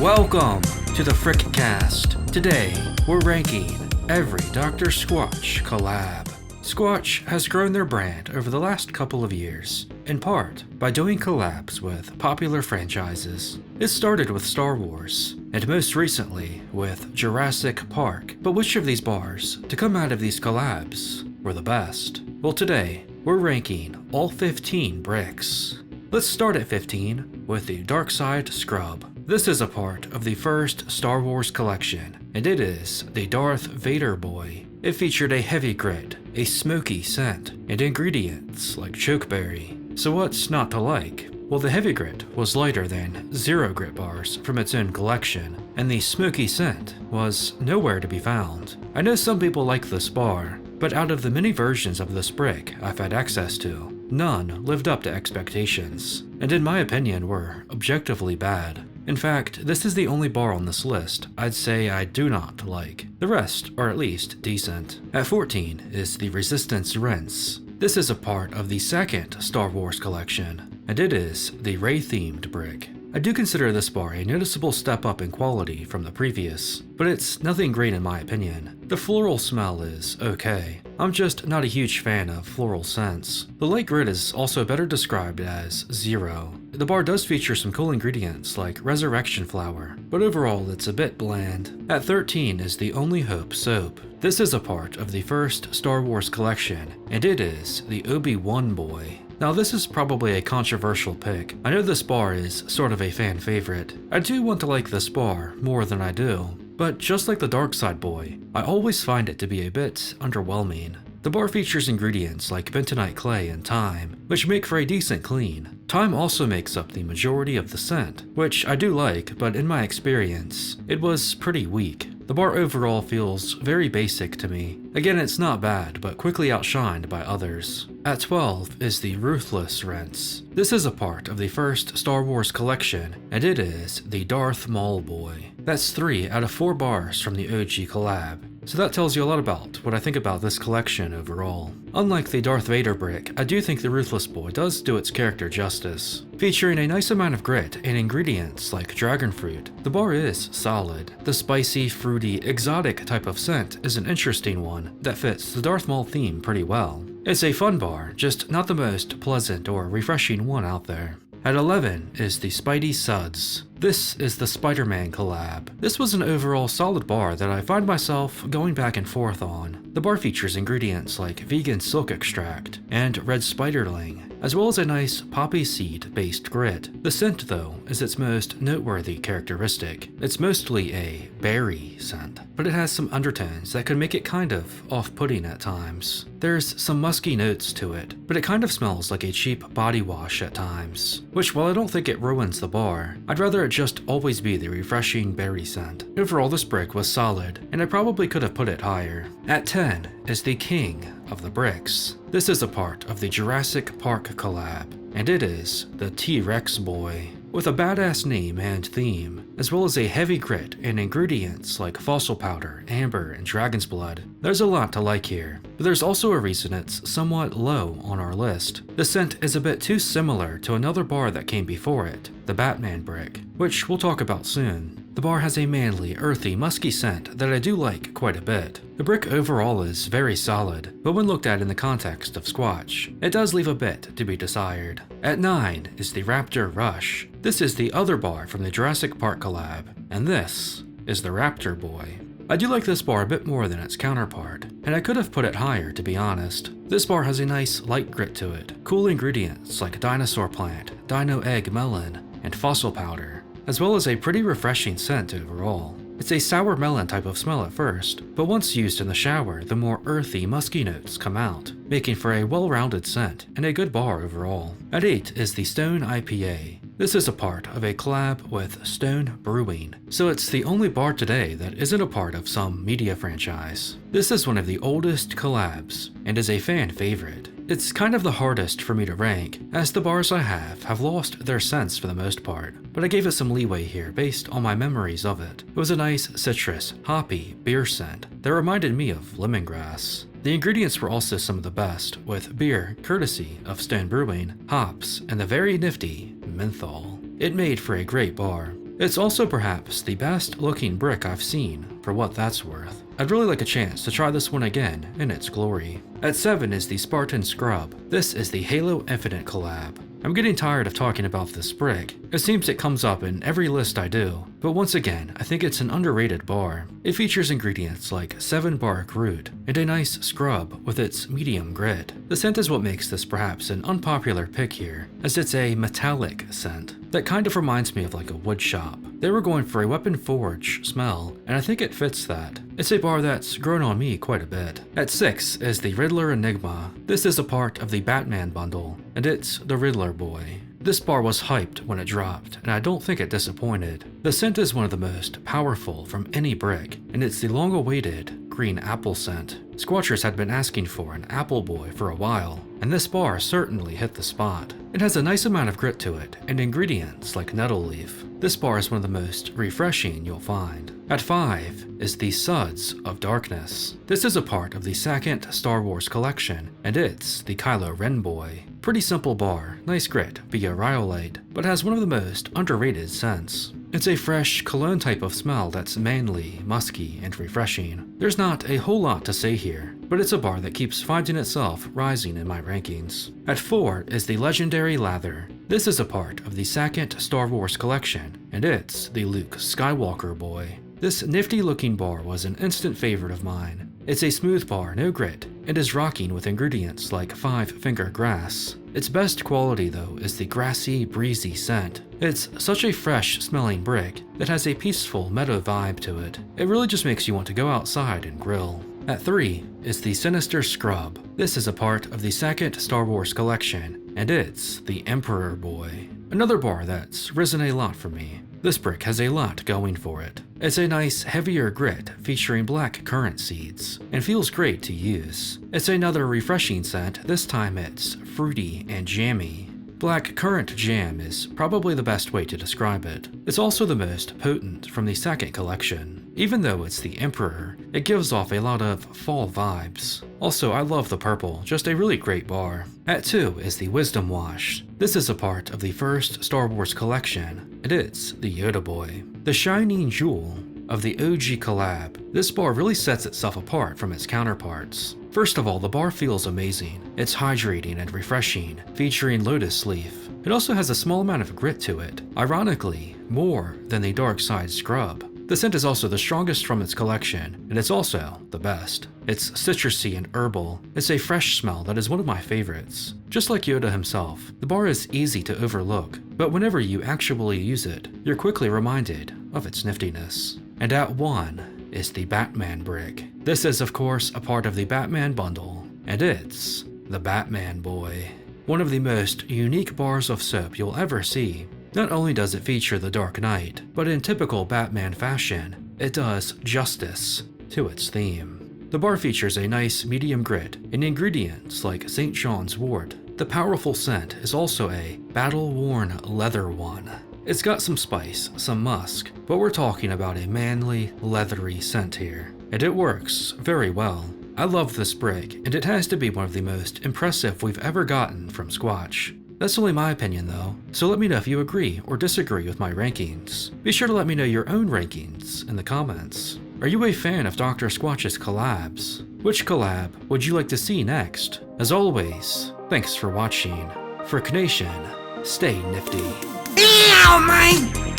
Welcome to the Frickcast. Today, we're ranking every Dr. Squatch collab. Squatch has grown their brand over the last couple of years, in part by doing collabs with popular franchises. It started with Star Wars, and most recently with Jurassic Park. But which of these bars to come out of these collabs were the best? Well, today, we're ranking all 15 bricks. Let's start at 15 with the Dark Side Scrub. This is a part of the first Star Wars collection, and it is the Darth Vader boy. It featured a heavy grit, a smoky scent, and ingredients like chokeberry. So what's not to like? Well, the heavy grit was lighter than Zero Grit bars from its own collection, and the smoky scent was nowhere to be found. I know some people like this bar, but out of the many versions of this brick I've had access to, none lived up to expectations, and in my opinion were objectively bad. In fact, this is the only bar on this list I'd say I do not like. The rest are at least decent. At 14 is the Resistance Rinse. This is a part of the second Star Wars collection, and it is the Rey-themed brick. I do consider this bar a noticeable step up in quality from the previous, but it's nothing great in my opinion. The floral smell is okay. I'm just not a huge fan of floral scents. The light grit is also better described as zero. The bar does feature some cool ingredients like resurrection flower, but overall it's a bit bland. At 13 is the Only Hope soap. This is a part of the first Star Wars collection, and it is the Obi-Wan boy. Now this is probably a controversial pick. I know this bar is sort of a fan favorite. I do want to like this bar more than I do, but just like the Dark Side boy, I always find it to be a bit underwhelming. The bar features ingredients like bentonite clay and thyme, which make for a decent clean. Thyme also makes up the majority of the scent, which I do like, but in my experience, it was pretty weak. The bar overall feels very basic to me. Again, it's not bad, but quickly outshined by others. At 12 is the Ruthless Rinse. This is a part of the first Star Wars collection, and it is the Darth Maul boy. That's 3 out of 4 bars from the OG collab. So that tells you a lot about what I think about this collection overall. Unlike the Darth Vader brick, I do think the Ruthless boy does do its character justice. Featuring a nice amount of grit and ingredients like dragon fruit, the bar is solid. The spicy, fruity, exotic type of scent is an interesting one that fits the Darth Maul theme pretty well. It's a fun bar, just not the most pleasant or refreshing one out there. At 11 is the Spidey Suds. This is the Spiderman collab. This was an overall solid bar that I find myself going back and forth on. The bar features ingredients like vegan silk extract and red spiderling, as well as a nice poppy seed based grit. The scent though is its most noteworthy characteristic. It's mostly a berry scent, but it has some undertones that could make it kind of off-putting at times. There's some musky notes to it, but it kind of smells like a cheap body wash at times, which while I don't think it ruins the bar, I'd rather it just always be the refreshing berry scent. Overall, this brick was solid, and I probably could have put it higher. At 10 is the King of the Bricks. This is a part of the Jurassic Park collab, and it is the T-Rex boy. With a badass name and theme, as well as a heavy grit and ingredients like fossil powder, amber, and dragon's blood, there's a lot to like here. But there's also a reason it's somewhat low on our list. The scent is a bit too similar to another bar that came before it, the Batman brick, which we'll talk about soon. The bar has a manly, earthy, musky scent that I do like quite a bit. The brick overall is very solid, but when looked at in the context of Squatch, it does leave a bit to be desired. At 9 is the Raptor Rush. This is the other bar from the Jurassic Park collab, and this is the Raptor boy. I do like this bar a bit more than its counterpart, and I could have put it higher to be honest. This bar has a nice light grit to it, cool ingredients like dinosaur plant, dino egg melon, and fossil powder, as well as a pretty refreshing scent overall. It's a sour melon type of smell at first, but once used in the shower, the more earthy, musky notes come out, making for a well-rounded scent and a good bar overall. At 8 is the Stone IPA. This is a part of a collab with Stone Brewing, so it's the only bar today that isn't a part of some media franchise. This is one of the oldest collabs, and is a fan favorite. It's kind of the hardest for me to rank, as the bars I have lost their scents for the most part, but I gave it some leeway here based on my memories of it. It was a nice citrus, hoppy beer scent that reminded me of lemongrass. The ingredients were also some of the best, with beer courtesy of Stone Brewing, hops, and the very nifty menthol. It made for a great bar. It's also perhaps the best looking brick I've seen, for what that's worth. I'd really like a chance to try this one again in its glory. At 7 is the Spartan Scrub. This is the Halo Infinite collab. I'm getting tired of talking about this brick. It seems it comes up in every list I do, but once again, I think it's an underrated bar. It features ingredients like 7 bark root and a nice scrub with its medium grit. The scent is what makes this perhaps an unpopular pick here, as it's a metallic scent that kind of reminds me of like a wood shop. They were going for a weapon forge smell, and I think it fits that. It's a bar that's grown on me quite a bit. At 6 is the Riddler Enigma. This is a part of the Batman bundle, and it's the Riddler boy. This bar was hyped when it dropped, and I don't think it disappointed. The scent is one of the most powerful from any brick, and it's the long-awaited green apple scent. Squatchers had been asking for an apple boy for a while, and this bar certainly hit the spot. It has a nice amount of grit to it, and ingredients like nettle leaf. This bar is one of the most refreshing you'll find. At 5 is the Suds of Darkness. This is a part of the second Star Wars collection, and it's the Kylo Ren boy. Pretty simple bar, nice grit via rhyolite, but has one of the most underrated scents. It's a fresh cologne type of smell that's manly, musky, and refreshing. There's not a whole lot to say here, but it's a bar that keeps finding itself rising in my rankings. At 4 is the legendary Lather. This is a part of the second Star Wars collection, and it's the Luke Skywalker boy. This nifty looking bar was an instant favorite of mine. It's a smooth bar, no grit, and is rocking with ingredients like 5-finger grass. Its best quality though is the grassy, breezy scent. It's such a fresh smelling brick that has a peaceful meadow vibe to it. It really just makes you want to go outside and grill. At 3 is the Sinister Scrub. This is a part of the second Star Wars collection, and it's the Emperor boy. Another bar that's risen a lot for me. This brick has a lot going for it. It's a nice, heavier grit featuring black currant seeds, and feels great to use. It's another refreshing scent, this time it's fruity and jammy. Black currant jam is probably the best way to describe it. It's also the most potent from the second collection. Even though it's the Emperor, it gives off a lot of fall vibes. Also, I love the purple, just a really great bar. At 2 is the Wisdom Wash. This is a part of the first Star Wars collection, and it's the Yoda boy. The shining jewel of the OG collab, this bar really sets itself apart from its counterparts. First of all, the bar feels amazing. It's hydrating and refreshing, featuring lotus leaf. It also has a small amount of grit to it, ironically, more than the Dark Side Scrub. The scent is also the strongest from its collection, and it's also the best. It's citrusy and herbal. It's a fresh smell that is one of my favorites. Just like Yoda himself, the bar is easy to overlook, but whenever you actually use it, you're quickly reminded of its niftiness. And at 1 is the Batman brick. This is of course a part of the Batman bundle, and it's the Batman boy. One of the most unique bars of soap you'll ever see. Not only does it feature the Dark Knight, but in typical Batman fashion, it does justice to its theme. The bar features a nice medium grit and ingredients like St. John's wort. The powerful scent is also a battle-worn leather one. It's got some spice, some musk, but we're talking about a manly, leathery scent here, and it works very well. I love this brick, and it has to be one of the most impressive we've ever gotten from Squatch. That's only my opinion though, so let me know if you agree or disagree with my rankings. Be sure to let me know your own rankings in the comments. Are you a fan of Dr. Squatch's collabs? Which collab would you like to see next? As always, thanks for watching. Frick Nation, stay nifty. Ow, my